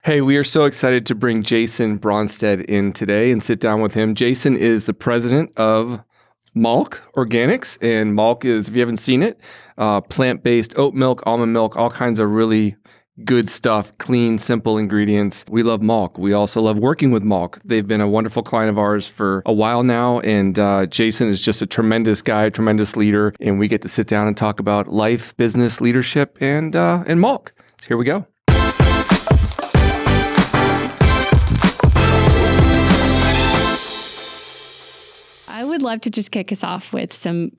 Hey, we are so excited to bring Jason Bronstad in today and sit down with him. Jason is the president of Malk Organics, and Malk is, if you haven't seen it, plant-based oat milk, almond milk, all kinds of really good stuff, clean, simple ingredients. We love Malk. We also love working with Malk. They've been a wonderful client of ours for a while now, and Jason is just a tremendous guy, tremendous leader, and we get to sit down and talk about life, business, leadership, and Malk. So here we go. I would love to just kick us off with some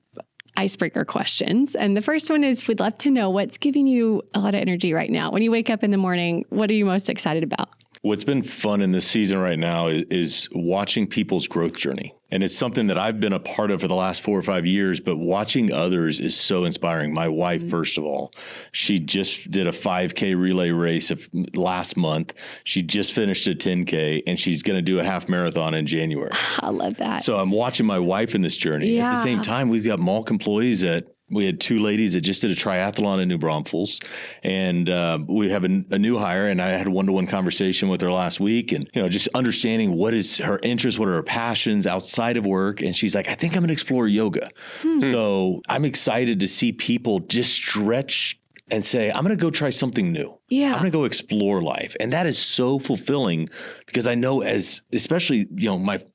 icebreaker questions. And the first one is, we'd love to know what's giving you a lot of energy right now. When you wake up in the morning, what are you most excited about? What's been fun in this season right now is watching people's growth journey. And it's something that I've been a part of for the last 4 or 5 years, but watching others is so inspiring. My wife, first of all, she just did a 5K relay race last month. She just finished a 10K, and she's going to do a half marathon in January. I love that. So I'm watching my wife in this journey. Yeah. At the same time, we've got Malk employees we had 2 ladies that just did a triathlon in New Braunfels, and we have a new hire, and I had a one-to-one conversation with her last week, and just understanding what is her interest, what are her passions outside of work, and she's like, I think I'm going to explore yoga. So I'm excited to see people just stretch and say, I'm going to go try something new. Yeah. I'm going to go explore life. And that is so fulfilling because I know especially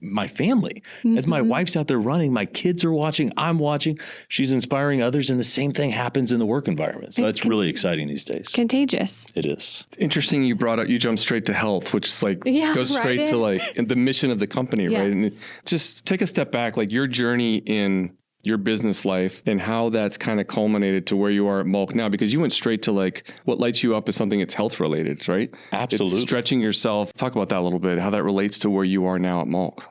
my family, as my wife's out there running, my kids are watching, I'm watching, she's inspiring others. And the same thing happens in the work environment. So it's really exciting these days. Contagious. It is. Interesting you jumped straight to health, which is goes straight to the mission of the company, right? And just take a step back, your journey in your business life and how that's kind of culminated to where you are at Malk now, because you went straight to what lights you up is something that's health related, right? Absolutely. It's stretching yourself. Talk about that a little bit, how that relates to where you are now at Malk.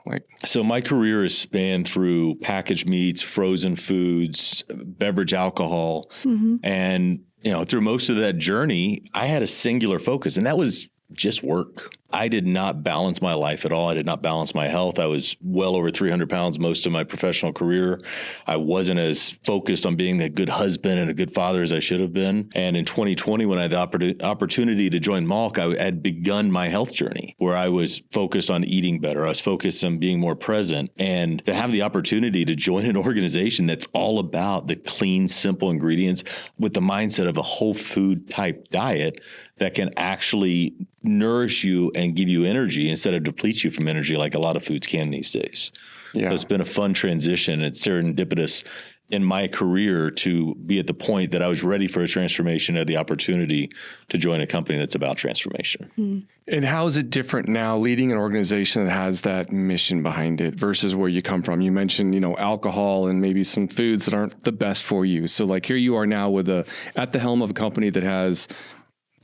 So my career has spanned through packaged meats, frozen foods, beverage alcohol. And, through most of that journey, I had a singular focus, and that was just work. I did not balance my life at all. I did not balance my health. I was well over 300 pounds most of my professional career. I wasn't as focused on being a good husband and a good father as I should have been. And in 2020, when I had the opportunity to join Malk, I had begun my health journey where I was focused on eating better. I was focused on being more present. And to have the opportunity to join an organization that's all about the clean, simple ingredients with the mindset of a whole food type diet that can actually nourish you and give you energy instead of deplete you from energy like a lot of foods can these days. Yeah. So it's been a fun transition. It's serendipitous in my career to be at the point that I was ready for a transformation, had the opportunity to join a company that's about transformation. And how is it different now leading an organization that has that mission behind it versus where you come from? You mentioned, alcohol and maybe some foods that aren't the best for you. So here you are now at the helm of a company that has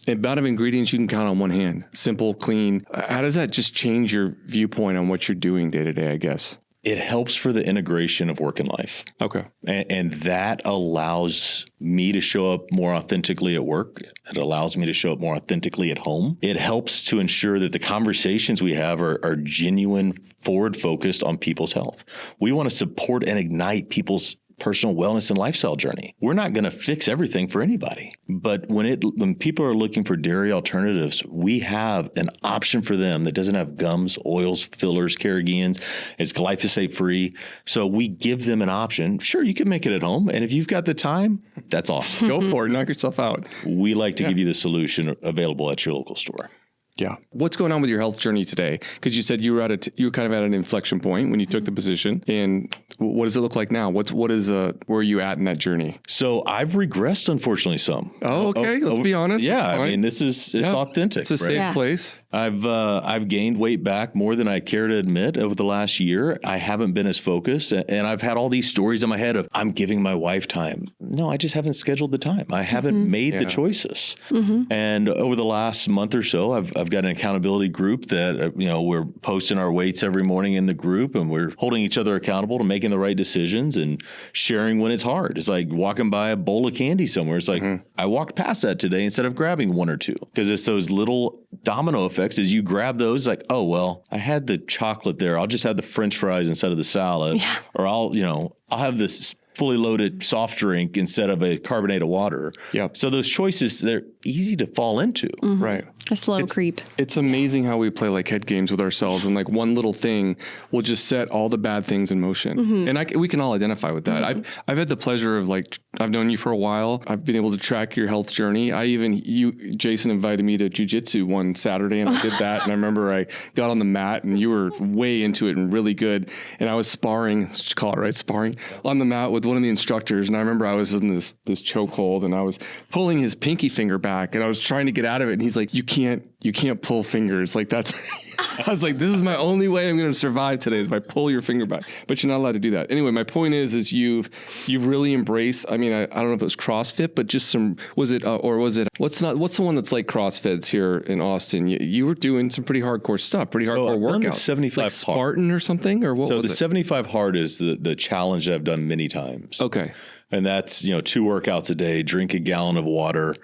a amount of ingredients you can count on one hand, simple, clean. How does that just change your viewpoint on what you're doing day to day, I guess? It helps for the integration of work and life. Okay. And that allows me to show up more authentically at work. It allows me to show up more authentically at home. It helps to ensure that the conversations we have are genuine, forward-focused on people's health. We want to support and ignite people's personal wellness and lifestyle journey. We're not going to fix everything for anybody. But when people are looking for dairy alternatives, we have an option for them that doesn't have gums, oils, fillers, carrageenans. It's glyphosate free. So we give them an option. Sure, you can make it at home. And if you've got the time, that's awesome. Go for it. Knock yourself out. We like to give you the solution available at your local store. Yeah. What's going on with your health journey today? Because you said you were kind of at an inflection point when you took the position. And what does it look like now? Where are you at in that journey? So I've regressed, unfortunately, some. Oh, okay. Let's be honest. Yeah. I mean, it's authentic. It's a safe place. I've gained weight back more than I care to admit over the last year. I haven't been as focused, and I've had all these stories in my head of I'm giving my wife time. No, I just haven't scheduled the time. I haven't made the choices. And over the last month or so, I've got an accountability group that we're posting our weights every morning in the group, and we're holding each other accountable to making the right decisions and sharing when it's hard. It's like walking by a bowl of candy somewhere. It's like I walked past that today instead of grabbing one or two, because it's those little domino effects. As you grab those, like, oh, well, I had the chocolate there. I'll just have the French fries instead of the salad, or I'll have this fully loaded soft drink instead of a carbonated water. Yep. So those choices, they're easy to fall into. Right. A slow creep. It's amazing how we play like head games with ourselves, and like one little thing will just set all the bad things in motion. And we can all identify with that. I've had the pleasure of I've known you for a while. I've been able to track your health journey. Jason invited me to jujitsu one Saturday, and I did that. And I remember I got on the mat, and you were way into it and really good. And I was sparring, call it right, sparring on the mat with one of the instructors. And I remember I was in this chokehold, and I was pulling his pinky finger back, and I was trying to get out of it. And he's like, you can't pull fingers. Like that's, I was like, this is my only way I'm going to survive today is if I pull your finger back, but you're not allowed to do that. Anyway, my point is you've really embraced, I mean, I don't know if it was CrossFit, but just what's the one that's like CrossFit's here in Austin? You were doing some pretty hardcore stuff, hardcore workouts. The 75 like Spartan or something, or what was it? The 75 hard is the challenge that I've done many times. Okay. And that's, 2 workouts a day, drink a gallon of water,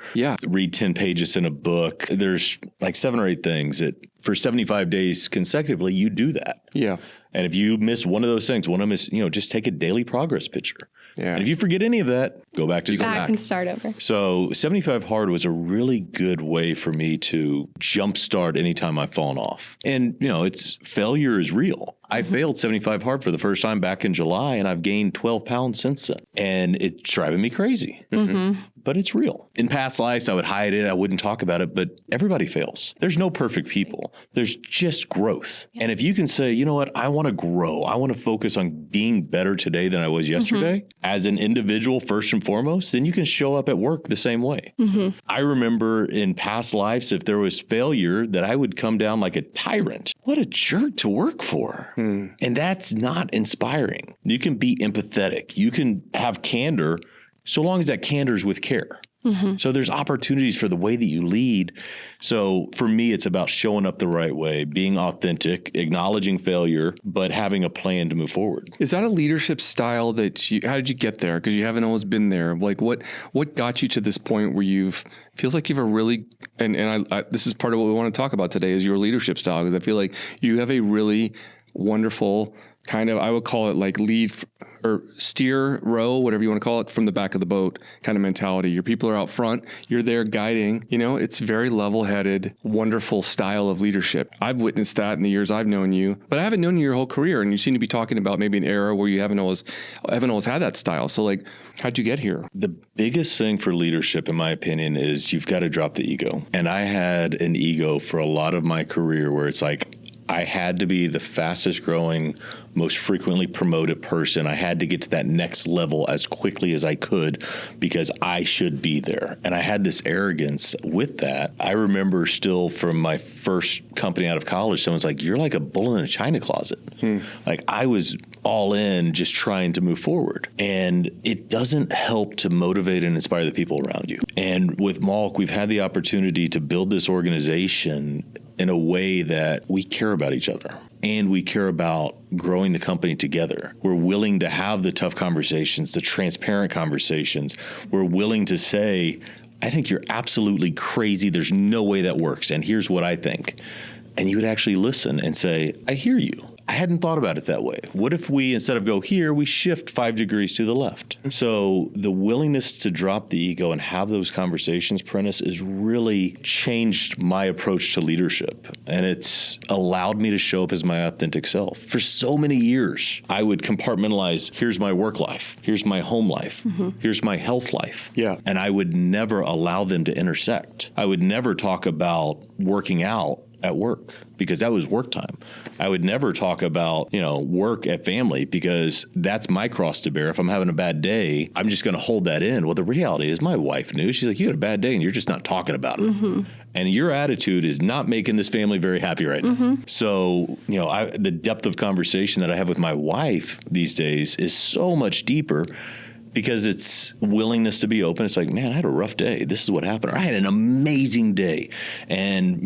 read 10 pages in a book. There's like 7 or 8 things that for 75 days consecutively, you do that. Yeah. And if you miss one of those things, just take a daily progress picture. Yeah. And if you forget any of that, go back and start over. So 75 hard was a really good way for me to jumpstart anytime I've fallen off. And, failure is real. I failed 75 hard for the first time back in July, and I've gained 12 pounds since then. And it's driving me crazy. But it's real. In past lives, I would hide it. I wouldn't talk about it, but everybody fails. There's no perfect people. There's just growth. And if you can say, you know what, I want to grow. I want to focus on being better today than I was yesterday as an individual, first and foremost, then you can show up at work the same way. I remember in past lives, if there was failure, that I would come down like a tyrant. What a jerk to work for. And that's not inspiring. You can be empathetic. You can have candor, so long as that candor is with care. So there's opportunities for the way that you lead. So for me, it's about showing up the right way, being authentic, acknowledging failure, but having a plan to move forward. Is that a leadership style how did you get there? Because you haven't always been there. Like what got you to this point where feels like you have a really, and this is part of what we want to talk about today is your leadership style. Because I feel like you have a really wonderful kind of, I would call it like lead or steer, row, whatever you want to call it, from the back of the boat kind of mentality. Your people are out front. You're there guiding. It's very level-headed, wonderful style of leadership. I've witnessed that in the years I've known you, but I haven't known you your whole career. And you seem to be talking about maybe an era where you haven't always had that style. So how'd you get here? The biggest thing for leadership, in my opinion, is you've got to drop the ego. And I had an ego for a lot of my career where it's like, I had to be the fastest growing, most frequently promoted person. I had to get to that next level as quickly as I could because I should be there. And I had this arrogance with that. I remember still from my first company out of college, someone's like, you're like a bull in a china closet. Like I was all in just trying to move forward. And it doesn't help to motivate and inspire the people around you. And with Malk, we've had the opportunity to build this organization in a way that we care about each other and we care about growing the company together. We're willing to have the tough conversations, the transparent conversations. We're willing to say, I think you're absolutely crazy. There's no way that works. And here's what I think. And you would actually listen and say, I hear you. I hadn't thought about it that way. What if we, instead of go here, we shift 5 degrees to the left? So the willingness to drop the ego and have those conversations, Prentice, has really changed my approach to leadership. And it's allowed me to show up as my authentic self. For so many years, I would compartmentalize, here's my work life, here's my home life, here's my health life. Yeah. And I would never allow them to intersect. I would never talk about working out at work because that was work time. I would never talk about, work at family because that's my cross to bear. If I'm having a bad day, I'm just going to hold that in. Well, the reality is my wife knew. She's like, you had a bad day and you're just not talking about it. And your attitude is not making this family very happy right now. So, the depth of conversation that I have with my wife these days is so much deeper because it's willingness to be open. It's like, man, I had a rough day. This is what happened. Or I had an amazing day. And,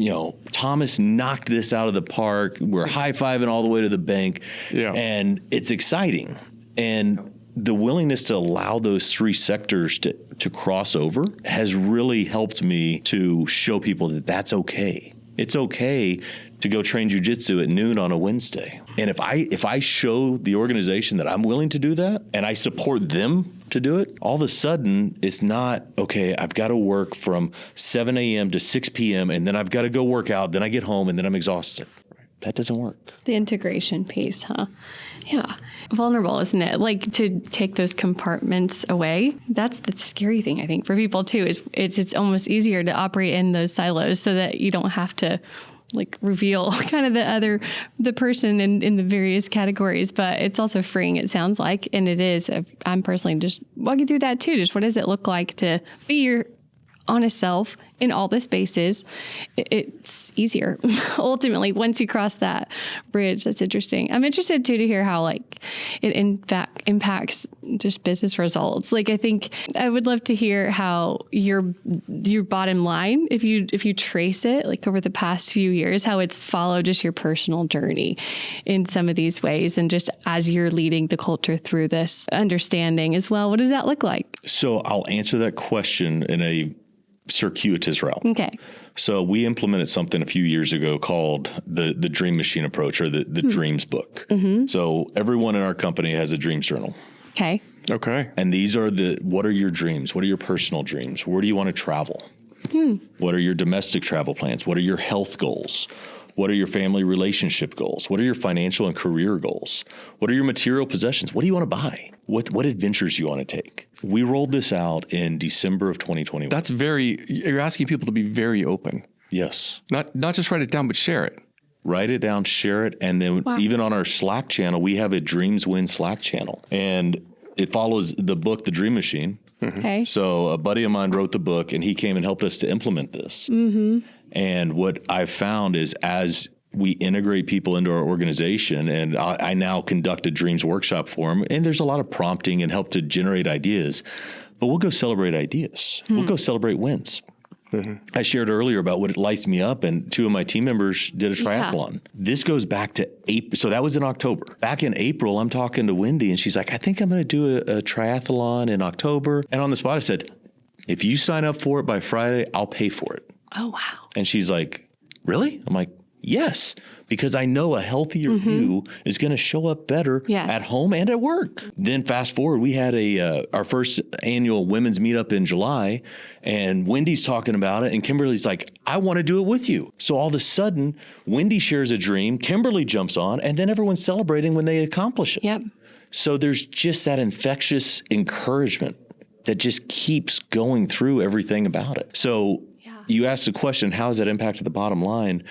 Thomas knocked this out of the park. We're high-fiving all the way to the bank. Yeah. And it's exciting. And the willingness to allow those 3 sectors to cross over has really helped me to show people that that's okay. It's okay to go train jujitsu at noon on a Wednesday. And if I show the organization that I'm willing to do that and I support them to do it, all of a sudden it's not, okay, I've got to work from 7 a.m. to 6 p.m. and then I've got to go work out, then I get home and then I'm exhausted. That doesn't work. The integration piece, huh? Yeah. Vulnerable, isn't it? Like to take those compartments away. That's the scary thing, I think, for people too, is it's almost easier to operate in those silos so that you don't have to like reveal kind of the person in the various categories, but it's also freeing, it sounds like. And it is, I'm personally just walking through that too. Just what does it look like to be your honest self in all the spaces? It's easier ultimately once you cross that bridge. That's interesting. I'm interested too to hear how like it in fact impacts just business results. Like I think I would love to hear how your bottom line, if you trace it like over the past few years, how it's followed just your personal journey in some of these ways, and just as you're leading the culture through this understanding as well. What does that look like? So I'll answer that question in a circuitous route. Okay. So we implemented something a few years ago called the Dream Machine approach, or the Dreams book. Mm-hmm. So everyone in our company has a dreams journal. Okay. And these are what are your dreams? What are your personal dreams? Where do you want to travel? What are your domestic travel plans? What are your health goals? What are your family relationship goals? What are your financial and career goals? What are your material possessions? What do you want to buy? What adventures you want to take? We rolled this out in December of 2021. You're asking people to be very open. Yes. Not just write it down, but share it. Write it down, share it. And then even on our Slack channel, we have a Dreams Win Slack channel. And it follows the book, The Dream Machine. Mm-hmm. Okay. So a buddy of mine wrote the book and he came and helped us to implement this. Mm-hmm. And what I've found is as we integrate people into our organization, and I now conduct a dreams workshop for them, and there's a lot of prompting and help to generate ideas, but we'll go celebrate ideas. We'll go celebrate wins. Mm-hmm. I shared earlier about what it lights me up, and 2 of my team members did a triathlon. Yeah. This goes back to April. So that was in October. Back in April, I'm talking to Wendy, and she's like, I think I'm going to do a triathlon in October. And on the spot, I said, if you sign up for it by Friday, I'll pay for it. Oh, wow. And she's like, really? I'm like, yes, because I know a healthier you is going to show up better at home and at work. Then fast forward, we had our first annual women's meetup in July, and Wendy's talking about it, and Kimberly's like, I want to do it with you. So all of a sudden, Wendy shares a dream, Kimberly jumps on, and then everyone's celebrating when they accomplish it. Yep. So there's just that infectious encouragement that just keeps going through everything about it. So you asked the question, how has that impacted the bottom line?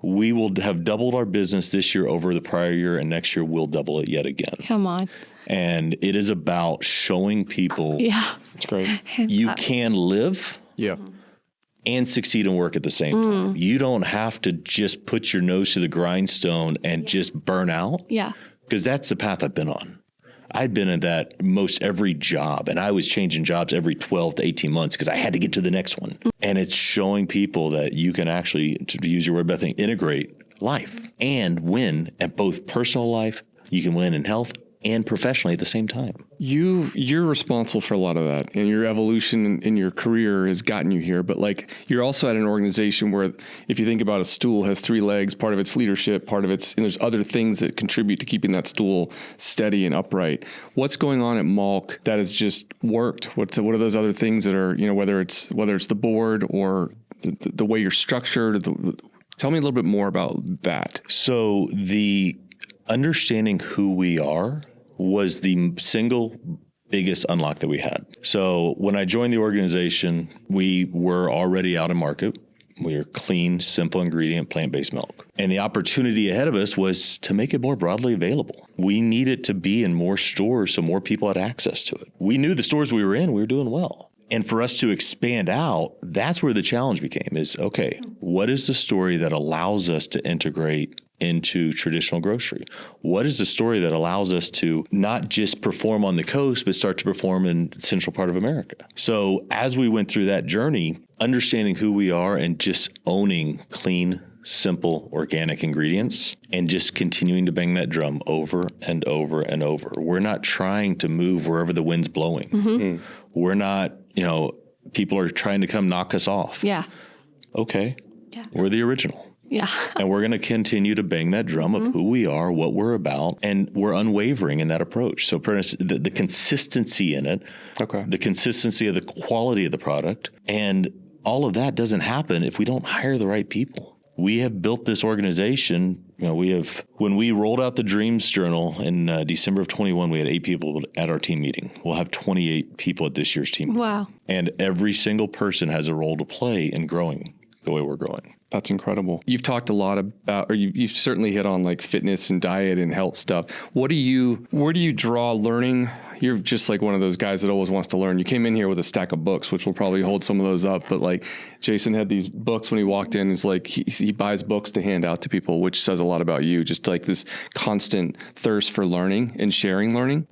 We will have doubled our business this year over the prior year, and next year we'll double it yet again. Come on. And it is about showing people it's great. You can live and succeed and work at the same time. You don't have to just put your nose to the grindstone and just burn out. Yeah. Because that's the path I've been on. I'd been in that most every job, and I was changing jobs every 12 to 18 months because I had to get to the next one. And it's showing people that you can actually, to use your word, Bethany, integrate life and win at both personal life. You can win in health and professionally at the same time. You're responsible for a lot of that, and your evolution in your career has gotten you here. But like, you're also at an organization where, if you think about a stool, has 3 legs. Part of it's leadership, part of it's, and there's other things that contribute to keeping that stool steady and upright. What's going on at Malk that has just worked? What are those other things that are, whether it's the board or the way you're structured? Tell me a little bit more about that. So the understanding who we are was the single biggest unlock that we had. So when I joined the organization, we were already out of market. We are clean, simple ingredient, plant-based milk. And the opportunity ahead of us was to make it more broadly available. We needed to be in more stores so more people had access to it. We knew the stores we were in, we were doing well. And for us to expand out, that's where the challenge became is, okay, what is the story that allows us to integrate into traditional grocery? What is the story that allows us to not just perform on the coast, but start to perform in the central part of America? So as we went through that journey, understanding who we are and just owning clean, simple, organic ingredients and just continuing to bang that drum over and over and over. We're not trying to move wherever the wind's blowing. We're not, people are trying to come knock us off. Yeah. Okay. Yeah. We're the original. Yeah. And we're going to continue to bang that drum of who we are, what we're about, and we're unwavering in that approach. So the consistency in it, the consistency of the quality of the product, and all of that doesn't happen if we don't hire the right people. We have built this organization. When we rolled out the Dreams Journal in December of 21, we had 8 people at our team meeting. We'll have 28 people at this year's team. Wow. And every single person has a role to play in growing the way we're growing. That's incredible. You've talked a lot about, or you've certainly hit on like fitness and diet and health stuff. Where do you draw learning? You're just like one of those guys that always wants to learn. You came in here with a stack of books, which will probably hold some of those up. But like Jason had these books when he walked in. It's like he buys books to hand out to people, which says a lot about you. Just like this constant thirst for learning and sharing learning.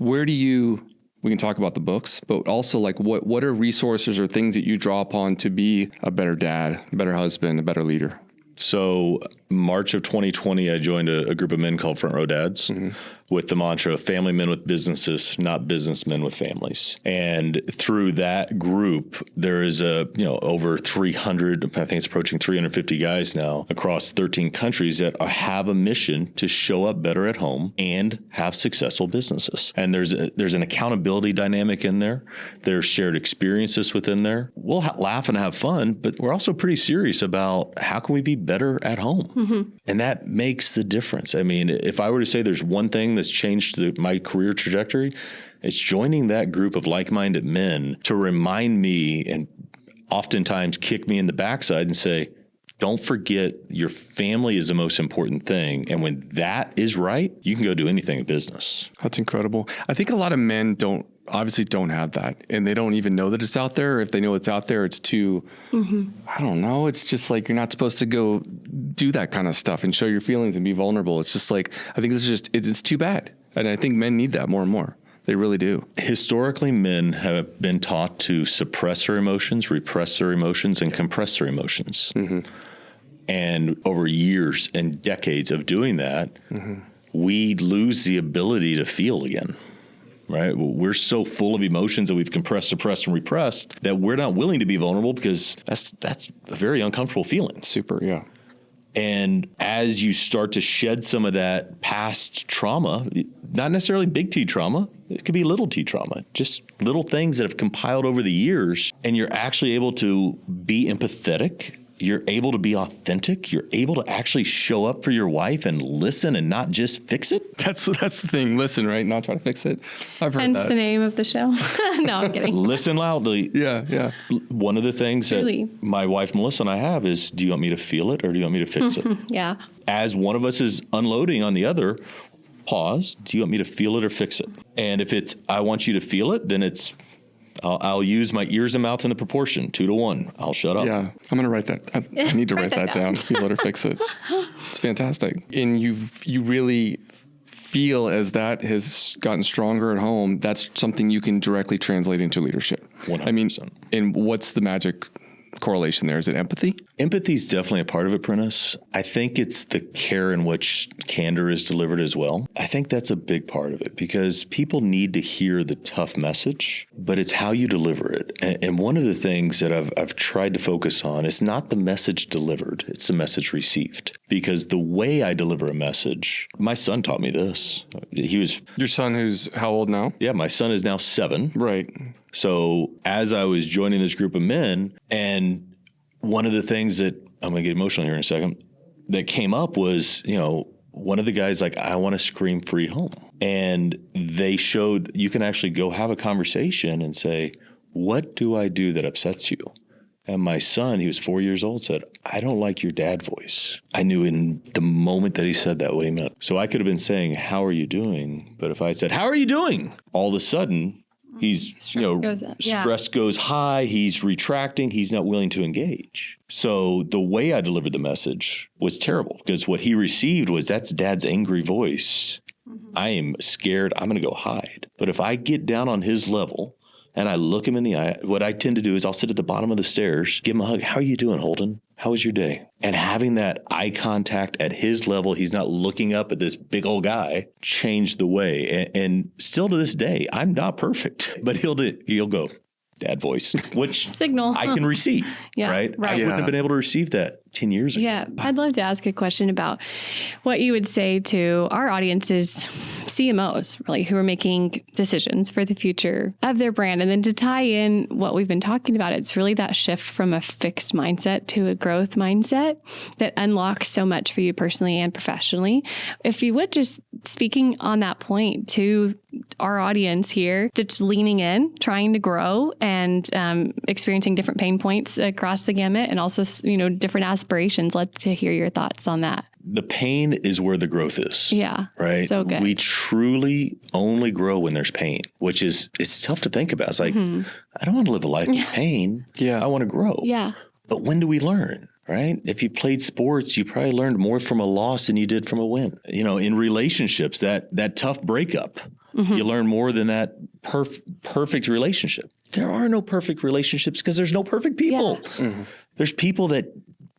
We can talk about the books, but also like what are resources or things that you draw upon to be a better dad, a better husband, a better leader? So March of 2020, I joined a group of men called Front Row Dads with the mantra, family men with businesses, not businessmen with families. And through that group, there is over 300, I think it's approaching 350 guys now across 13 countries that have a mission to show up better at home and have successful businesses. And there's an accountability dynamic in there. There's shared experiences within there. We'll laugh and have fun, but we're also pretty serious about how can we be better at home? And that makes the difference. I mean, if I were to say there's one thing that's changed my career trajectory, it's joining that group of like-minded men to remind me and oftentimes kick me in the backside and say, don't forget your family is the most important thing. And when that is right, you can go do anything in business. That's incredible. I think a lot of men don't have that, and they don't even know that it's out there. If they know it's out there, it's too, I don't know. It's just like, you're not supposed to go do that kind of stuff and show your feelings and be vulnerable. It's just like, I think it's too bad. And I think men need that more and more. They really do. Historically, men have been taught to suppress their emotions, repress their emotions, and compress their emotions. And over years and decades of doing that, we lose the ability to feel again. Right? We're so full of emotions that we've compressed, suppressed, and repressed that we're not willing to be vulnerable because that's a very uncomfortable feeling. Super, yeah. And as you start to shed some of that past trauma, not necessarily big T trauma, it could be little T trauma, just little things that have compiled over the years, and you're actually able to be empathetic. You're able to be authentic. You're able to actually show up for your wife and listen and not just fix it. That's the thing. Listen, right? Not try to fix it. I've heard Hence that. the name of the show. No, I'm kidding. Listen loudly. Yeah. One of the things that my wife, Melissa, and I have is, do you want me to feel it or do you want me to fix it? Yeah. As one of us is unloading on the other, pause. Do you want me to feel it or fix it? And if it's, I want you to feel it, then it's, I'll use my ears and mouth in the proportion, 2 to 1. I'll shut up. Yeah, I'm going to write that. I need to write that down. Feel it or fix it. It's fantastic. And you really feel, as that has gotten stronger at home, that's something you can directly translate into leadership. 100%. I mean, and what's the magic correlation there? Is it empathy? Empathy is definitely a part of it, Prentice. I think it's the care in which candor is delivered as well. I think that's a big part of it because people need to hear the tough message, but it's how you deliver it. And one of the things that I've tried to focus on is not the message delivered, it's the message received. Because the way I deliver a message, my son taught me this. Your son, who's how old now? Yeah, my son is now 7. Right. So as I was joining this group of men, and one of the things that, I'm going to get emotional here in a second, that came up was, one of the guys like, I want to scream free home. And they showed, you can actually go have a conversation and say, what do I do that upsets you? And my son, he was 4 years old, said, I don't like your dad voice. I knew in the moment that he said that what he meant. So I could have been saying, how are you doing? But if I had said, how are you doing? All of a sudden, he's, stress goes high. He's retracting. He's not willing to engage. So the way I delivered the message was terrible because what he received was, that's dad's angry voice. I am scared. I'm going to go hide. But if I get down on his level and I look him in the eye, what I tend to do is I'll sit at the bottom of the stairs, give him a hug. How are you doing, Holden? How was your day? And having that eye contact at his level, he's not looking up at this big old guy, changed the way. And still to this day, I'm not perfect, but he'll go, dad voice, which signal I can receive, right? I wouldn't have been able to receive that 10 years ago. Yeah, I'd love to ask a question about what you would say to our audiences, CMOs, really, who are making decisions for the future of their brand. And then to tie in what we've been talking about, it's really that shift from a fixed mindset to a growth mindset that unlocks so much for you personally and professionally. If you would, just speaking on that point to our audience here, that's leaning in, trying to grow, and experiencing different pain points across the gamut, and also, different aspirations. Love to hear your thoughts on that. The pain is where the growth is. Yeah. Right. So good. We truly only grow when there's pain, which is, it's tough to think about. It's like, I don't want to live a life of pain. Yeah. I want to grow. Yeah. But when do we learn? Right? If you played sports, you probably learned more from a loss than you did from a win. In relationships, that tough breakup, you learn more than that perfect relationship. There are no perfect relationships because there's no perfect people. Yeah. There's people that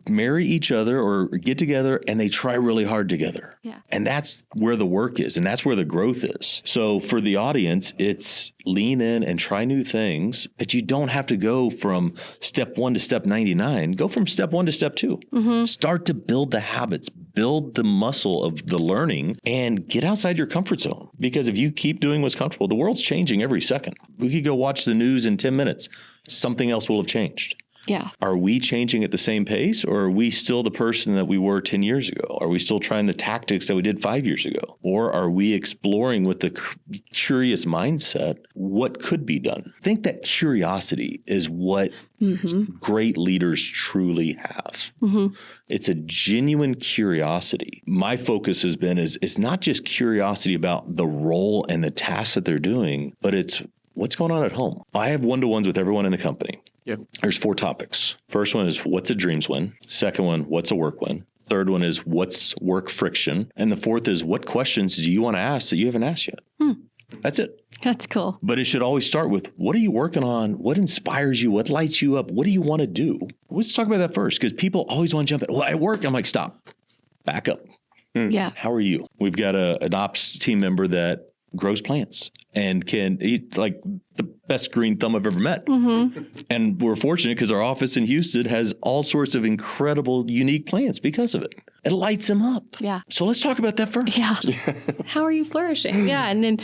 marry each other or get together and they try really hard together. Yeah. And that's where the work is and that's where the growth is. So for the audience, it's lean in and try new things, but you don't have to go from step 1 to step 99. Go from step 1 to step 2. Start to build the habits, build the muscle of the learning, and get outside your comfort zone. Because if you keep doing what's comfortable, the world's changing every second. We could go watch the news in 10 minutes. Something else will have changed. Yeah. Are we changing at the same pace, or are we still the person that we were 10 years ago? Are we still trying the tactics that we did 5 years ago? Or are we exploring with the curious mindset what could be done? I think that curiosity is what great leaders truly have. It's a genuine curiosity. My focus has been is not just curiosity about the role and the tasks that they're doing, but it's what's going on at home. I have one-to-ones with everyone in the company. Yep. There's 4 topics. First one is what's a dreams win? Second one, what's a work win? Third one is what's work friction? And the fourth is what questions do you want to ask that you haven't asked yet? That's it. That's cool. But it should always start with what are you working on? What inspires you? What lights you up? What do you want to do? Let's talk about that first, because people always want to jump in. Well, at work, I'm like, stop, back up. Yeah. How are you? We've got an ops team member that grows plants and can eat like the best green thumb I've ever met. And we're fortunate because our office in Houston has all sorts of incredible, unique plants because of it. It lights him up. Yeah. So let's talk about that first. Yeah. How are you flourishing? Yeah. And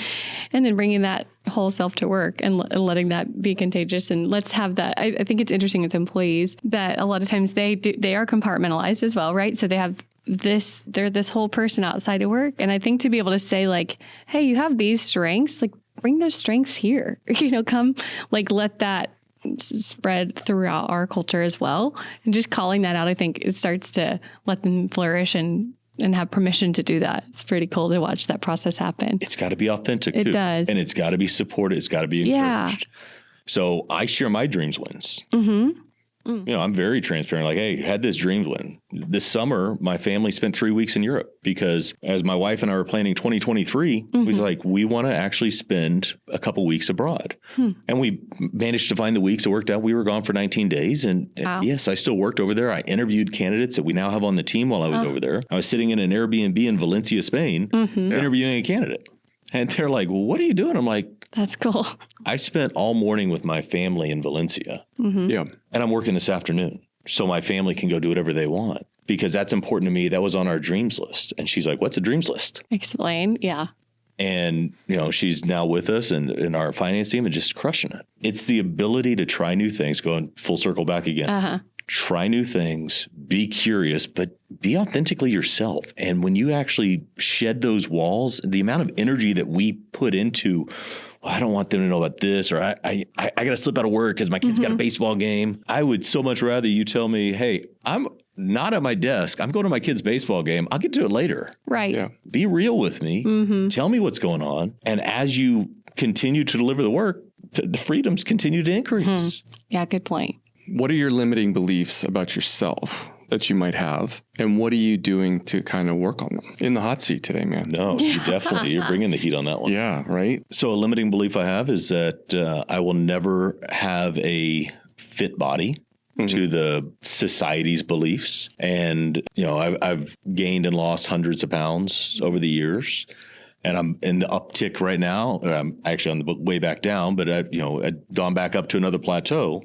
then bringing that whole self to work and letting that be contagious. And let's have that. I think it's interesting with employees that a lot of times they are compartmentalized as well, right? So they have they're this whole person outside of work. And I think to be able to say like, hey, you have these strengths, like bring those strengths here, come like let that spread throughout our culture as well. And just calling that out, I think it starts to let them flourish and have permission to do that. It's pretty cool to watch that process happen. It's got to be authentic. It too. does. And it's got to be supported. It's got to be encouraged. Yeah. So I share my dreams wins. I'm very transparent. Like, hey, had this dreams win. This summer, my family spent 3 weeks in Europe because as my wife and I were planning 2023, we was like, we want to actually spend a couple weeks abroad. And we managed to find the weeks. It worked out. We were gone for 19 days. And yes, I still worked over there. I interviewed candidates that we now have on the team while I was over there. I was sitting in an Airbnb in Valencia, Spain, interviewing a candidate. And they're like, well, what are you doing? I'm like, that's cool. I spent all morning with my family in Valencia. Yeah. And I'm working this afternoon. So my family can go do whatever they want because that's important to me. That was on our dreams list. And she's like, what's a dreams list? Explain. Yeah. And, she's now with us and in our finance team and just crushing it. It's the ability to try new things, going full circle back again. Try new things, be curious, but be authentically yourself. And when you actually shed those walls, the amount of energy that we put into, well, I don't want them to know about this, or I got to slip out of work because my kid's got a baseball game. I would so much rather you tell me, hey, I'm not at my desk. I'm going to my kid's baseball game. I'll get to it later. Right. Yeah. Be real with me. Tell me what's going on. And as you continue to deliver the work, the freedoms continue to increase. Yeah, good point. What are your limiting beliefs about yourself that you might have? And what are you doing to kind of work on them? In the hot seat today, man. No, you're bringing the heat on that one. Yeah, right? So a limiting belief I have is that I will never have a fit body to the society's beliefs. And, I've gained and lost hundreds of pounds over the years. And I'm in the uptick right now. I'm actually on the way back down, but I've gone back up to another plateau.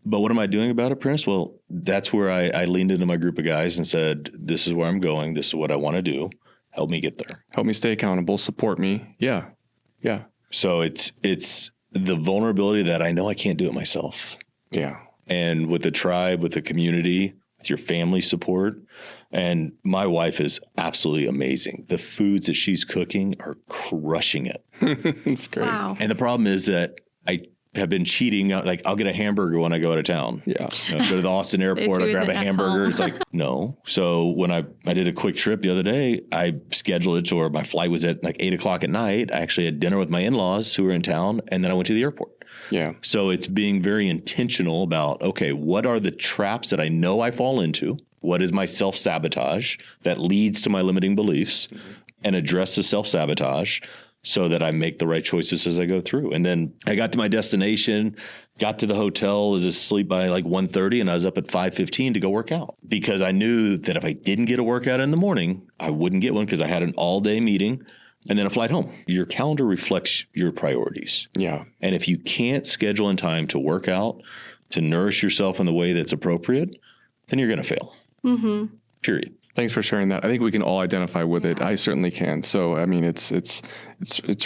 But what am I doing about it, Prince? Well, that's where I leaned into my group of guys and said, this is where I'm going. This is what I want to do. Help me get there. Help me stay accountable. Support me. Yeah. Yeah. So it's the vulnerability that I know I can't do it myself. Yeah. And with the tribe, with the community, with your family support. And my wife is absolutely amazing. The foods that she's cooking are crushing it. It's great. Wow. And the problem is that I have been cheating. Like, I'll get a hamburger when I go out of town. Yeah. You know, go to the Austin airport, I'll grab a hamburger. It's like, no. So when I did a quick trip the other day, I scheduled it to where my flight was at like 8:00 at night. I actually had dinner with my in-laws who were in town, and then I went to the airport. Yeah. So it's being very intentional about, okay, what are the traps that I know I fall into? What is my self-sabotage that leads to my limiting beliefs, and address the self-sabotage so that I make the right choices as I go through. And then I got to my destination, got to the hotel, was asleep by like 1:30, and I was up at 5:15 to go work out because I knew that if I didn't get a workout in the morning, I wouldn't get one because I had an all-day meeting and then a flight home. Your calendar reflects your priorities. Yeah. And if you can't schedule in time to work out, to nourish yourself in the way that's appropriate, then you're going to fail. Mm-hmm. Period. Thanks for sharing that. I think we can all identify with it. I certainly can. So, I mean, it's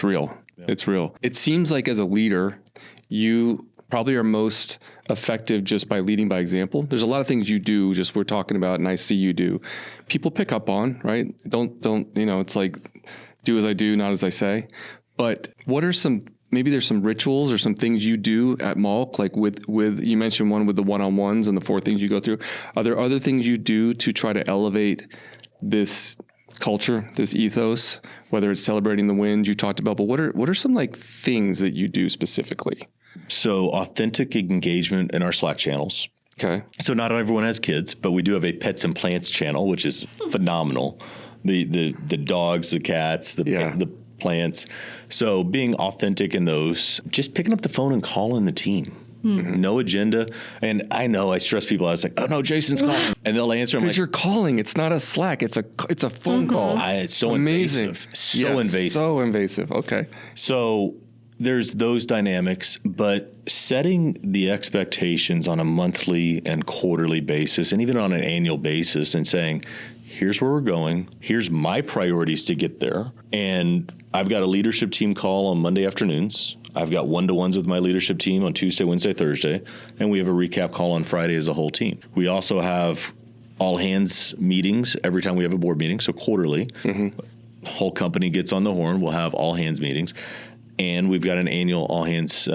real. Yeah. It's real. It seems like as a leader, you probably are most effective just by leading by example. There's a lot of things you do, just we're talking about, and I see you do. People pick up on, right? Don't, it's like, do as I do, not as I say. But what are maybe there's some rituals or some things you do at Malk, like with you mentioned one with the one-on-ones and the 4 things you go through. Are there other things you do to try to elevate this culture, this ethos, whether it's celebrating the wins you talked about, but what are some like things that you do specifically? So authentic engagement in our Slack channels. Okay. So not everyone has kids, but we do have a pets and plants channel, which is phenomenal. The dogs, the cats, the plants. So being authentic in those, just picking up the phone and calling the team. Mm-hmm. No agenda. And I know I stress people. I was like, oh no, Jason's calling. And they'll answer. Because you're calling. It's not a Slack. It's a phone call. It's so amazing. Invasive. So invasive. So invasive. Okay. So there's those dynamics, but setting the expectations on a monthly and quarterly basis, and even on an annual basis, and saying, here's where we're going. Here's my priorities to get there. And I've got a leadership team call on Monday afternoons. I've got one-to-ones with my leadership team on Tuesday, Wednesday, Thursday. And we have a recap call on Friday as a whole team. We also have all hands meetings every time we have a board meeting. So quarterly, the whole company gets on the horn. We'll have all hands meetings. And we've got an annual all hands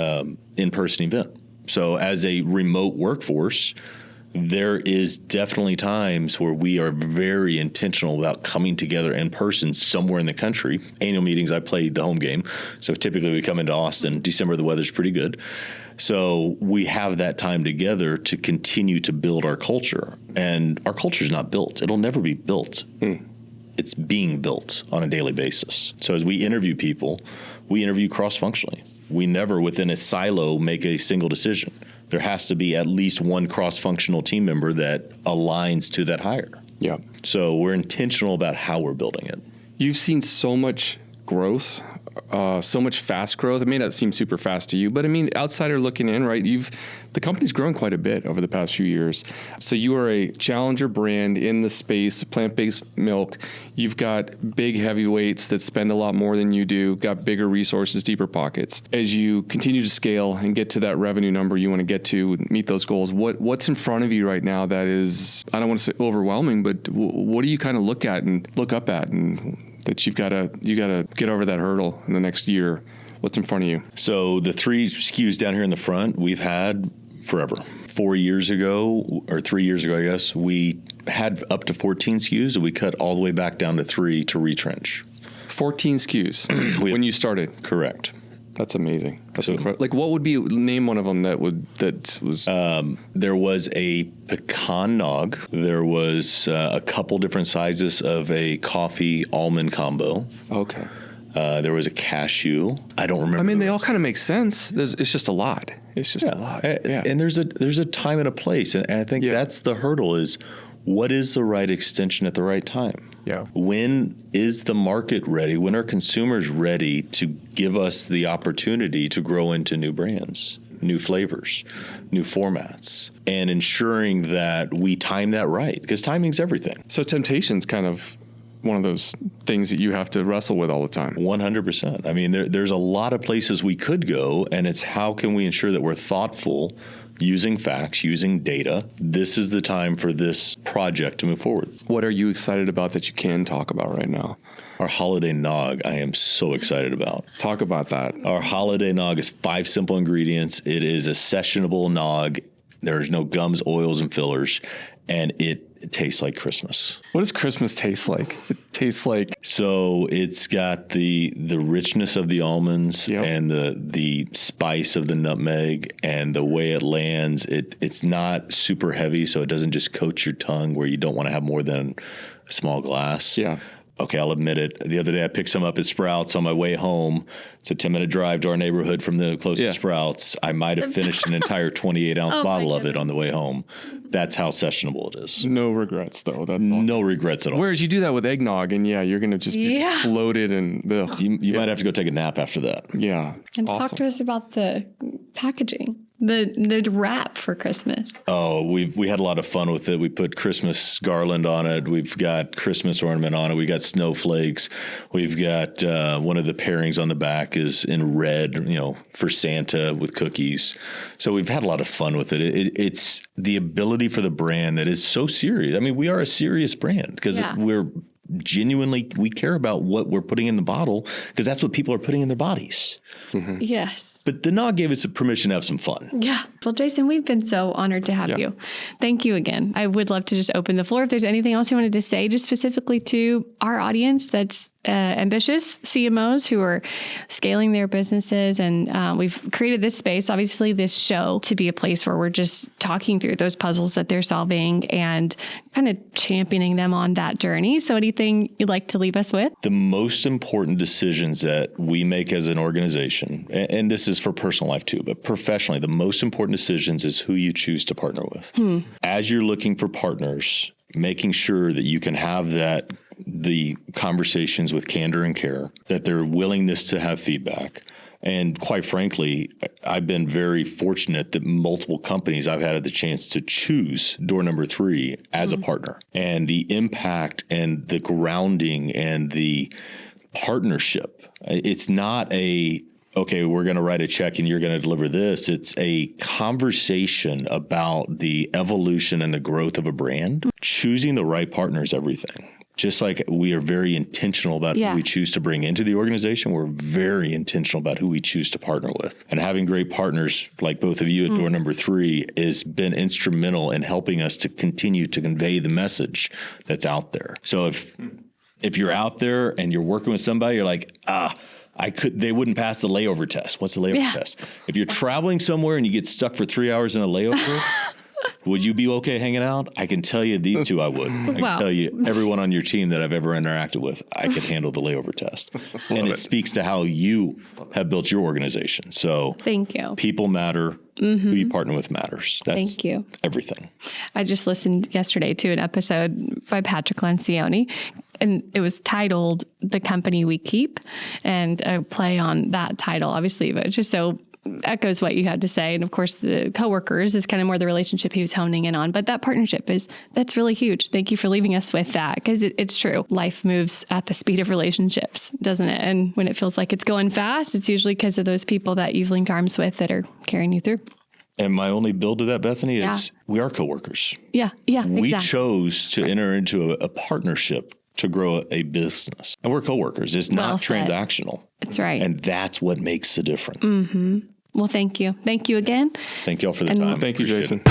in-person event. So as a remote workforce, there is definitely times where we are very intentional about coming together in person somewhere in the country. Annual meetings, I played the home game. So typically we come into Austin. December, the weather's pretty good. So we have that time together to continue to build our culture. And our culture is not built. It'll never be built. It's being built on a daily basis. So as we interview people, we interview cross-functionally. We never, within a silo, make a single decision. There has to be at least one cross-functional team member that aligns to that hire. Yeah. So we're intentional about how we're building it. You've seen so much growth, so much fast growth. It may not seem super fast to you, but I mean, outsider looking in, right? The company's grown quite a bit over the past few years. So you are a challenger brand in the space, plant-based milk. You've got big heavyweights that spend a lot more than you do, got bigger resources, deeper pockets. As you continue to scale and get to that revenue number you want to get to, meet those goals, what's in front of you right now that is, I don't want to say overwhelming, but what do you kind of look up at and that you got to get over that hurdle in the next year? What's in front of you? So the 3 SKUs down here in the front, we've had forever. 4 years ago, or 3 years ago, I guess, we had up to 14 SKUs, and we cut all the way back down to 3 to retrench. 14 SKUs when you started? Correct. That's amazing. That's incredible. Like, what would be, name one of them that was? There was a pecan nog. There was a couple different sizes of a coffee almond combo. Okay. There was a cashew. I don't remember. I mean, they all kind of make sense. It's just a lot. It's just a lot. Yeah. And there's a time and a place. And I think that's the hurdle is, what is the right extension at the right time? Yeah. When is the market ready? When are consumers ready to give us the opportunity to grow into new brands? new flavors, new formats, and ensuring that we time that right, because timing's everything. So temptation's kind of one of those things that you have to wrestle with all the time. 100%. I mean, there's a lot of places we could go, and it's how can we ensure that we're thoughtful, using facts, using data. This is the time for this project to move forward. What are you excited about that you can talk about right now? Our holiday nog, I am so excited about. Talk about that. Our holiday nog is 5 simple ingredients. It is a sessionable nog. There's no gums, oils, and fillers, and it tastes like Christmas. What does Christmas taste like? It tastes like... So it's got the richness of the almonds and the spice of the nutmeg, and the way it lands, it's not super heavy, so it doesn't just coat your tongue where you don't want to have more than a small glass. Yeah. Okay, I'll admit it. The other day I picked some up at Sprouts on my way home. It's a 10-minute drive to our neighborhood from the closest Sprouts. I might have finished an entire 28-ounce bottle of it on the way home. That's how sessionable it is. No regrets, though. That's no regrets at all. Whereas you do that with eggnog, and you're going to just be bloated and... Ugh. You might have to go take a nap after that. Yeah. And talk to us about the packaging. The wrap for Christmas. Oh, we had a lot of fun with it. We put Christmas garland on it. We've got Christmas ornament on it. We got snowflakes. We've got one of the pairings on the back is in red, for Santa with cookies. So we've had a lot of fun with it. It's the ability for the brand that is so serious. I mean, we are a serious brand because we're genuinely, we care about what we're putting in the bottle because that's what people are putting in their bodies. Mm-hmm. Yes. But the nog gave us permission to have some fun. Yeah. Well, Jason, we've been so honored to have you. Thank you again. I would love to just open the floor if there's anything else you wanted to say, just specifically to our audience that's ambitious CMOs who are scaling their businesses. And we've created this space, obviously this show, to be a place where we're just talking through those puzzles that they're solving and kind of championing them on that journey. So anything you'd like to leave us with? The most important decisions that we make as an organization, and this is for personal life too, but professionally, the most important decisions is who you choose to partner with. As you're looking for partners, making sure that you can have the conversations with candor and care, that their willingness to have feedback. And quite frankly, I've been very fortunate that multiple companies I've had the chance to choose door number 3 as a partner. And the impact and the grounding and the partnership, it's not okay, we're going to write a check and you're going to deliver this. It's a conversation about the evolution and the growth of a brand. Choosing the right partner is everything. Just like we are very intentional about who we choose to bring into the organization, we're very intentional about who we choose to partner with. And having great partners like both of you at door number 3 has been instrumental in helping us to continue to convey the message that's out there. So if you're out there and you're working with somebody, you're like, they wouldn't pass the layover test. What's the layover test? If you're traveling somewhere and you get stuck for 3 hours in a layover, would you be okay hanging out? I can tell you these two I would. I can tell you everyone on your team that I've ever interacted with, I could handle the layover test. And it speaks to how you have built your organization. So thank you. People matter. Who you partner with matters. That's everything. I just listened yesterday to an episode by Patrick Lencioni, and it was titled The Company We Keep, and a play on that title, obviously, but just so echoes what you had to say. And of course, the coworkers is kind of more the relationship he was honing in on, but that partnership that's really huge. Thank you for leaving us with that, because it's true. Life moves at the speed of relationships, doesn't it? And when it feels like it's going fast, it's usually because of those people that you've linked arms with that are carrying you through. And my only build to that, Bethany, is we are coworkers. Yeah, we chose to enter into a partnership to grow a business. And we're coworkers. It's not transactional. That's right. And that's what makes the difference. Well, thank you. Thank you again. Thank you all for the time. Thank you, Jason.